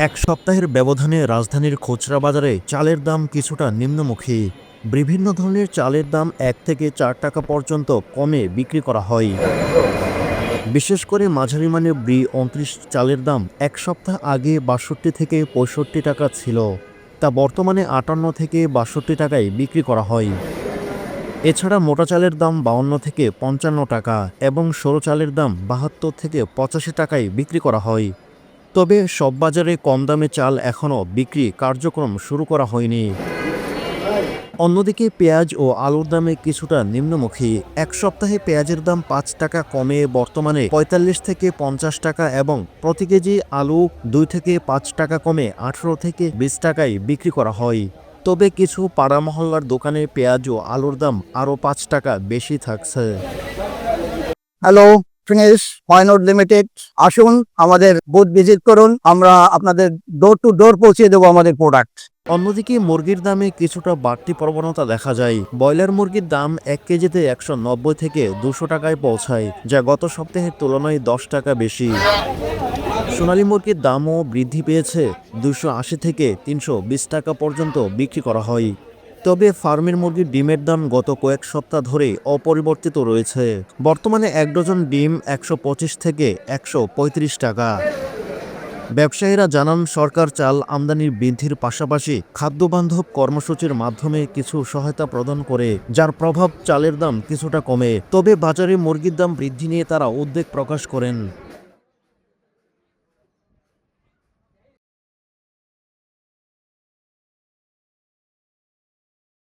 এক সপ্তাহের ব্যবধানে রাজধানীর খুচরা বাজারে চালের দাম কিছুটা নিম্নমুখী। বিভিন্ন ধরনের চালের দাম ১ থেকে ৪ টাকা পর্যন্ত কমে বিক্রি করা হয়। বিশেষ করে মাঝারি মানের B29 চালের দাম এক সপ্তাহ আগে ৬২ থেকে ৬৫ টাকা ছিল, তা বর্তমানে ৫৮ থেকে ৬২ টাকায় বিক্রি করা হয়। এছাড়া মোটা চালের দাম ৫২ থেকে ৫৫ টাকা এবং সরু চালের দাম ৭২ থেকে ৮৫ টাকায় বিক্রি করা হয়। তবে সব বাজারে কম দামে চাল এখনও বিক্রি কার্যক্রম শুরু করা হয়নি। অন্যদিকে পেঁয়াজ ও আলুর দামে কিছুটা নিম্নমুখী। এক সপ্তাহে পেঁয়াজের দাম ৫ টাকা কমে বর্তমানে ৪৫ থেকে ৫০ টাকা এবং প্রতি কেজি আলু ২ থেকে ৫ টাকা কমে ১৮ থেকে ২০ টাকায় বিক্রি করা হয়। তবে কিছু পাড়া মহল্লার দোকানে পেঁয়াজ ও আলুর দাম আরও ৫ টাকা বেশি থাকছে। হ্যালো ফিনিশ ওয়াইনউড লিমিটেড, আসুন আমাদের বুথ ভিজিট করুন, আমরা আপনাদের ডোর টু ডোর পৌঁছে দেবো আমাদের প্রোডাক্ট। অন্যদিকে মুরগির দামে কিছুটা বাড়তি প্রবণতা দেখা যায়। ব্রয়লার মুরগির দাম ১ কেজিতে ১৯০ থেকে ২০০ টাকায় পৌঁছায়, যা গত সপ্তাহের তুলনায় ১০ টাকা বেশি। সোনালী মুরগির দামও বৃদ্ধি পেয়েছে, ২৮০ থেকে ৩২০ টাকা পর্যন্ত বিক্রি করা হয়। তবে ফার্মের মুরগির ডিমের দাম গত কয়েক সপ্তাহ ধরে অপরিবর্তিত রয়েছে। বর্তমানে ১ ডজন ডিম ১২৫ থেকে ১৩৫ টাকা। ব্যবসায়ীরা জানান, সরকার চাল আমদানির বৃদ্ধির পাশাপাশি খাদ্যবান্ধব কর্মসূচির মাধ্যমে কিছু সহায়তা প্রদান করে, যার প্রভাব চালের দাম কিছুটা কমে। তবে বাজারে মুরগির দাম বৃদ্ধি নিয়ে তারা উদ্বেগ প্রকাশ করেন।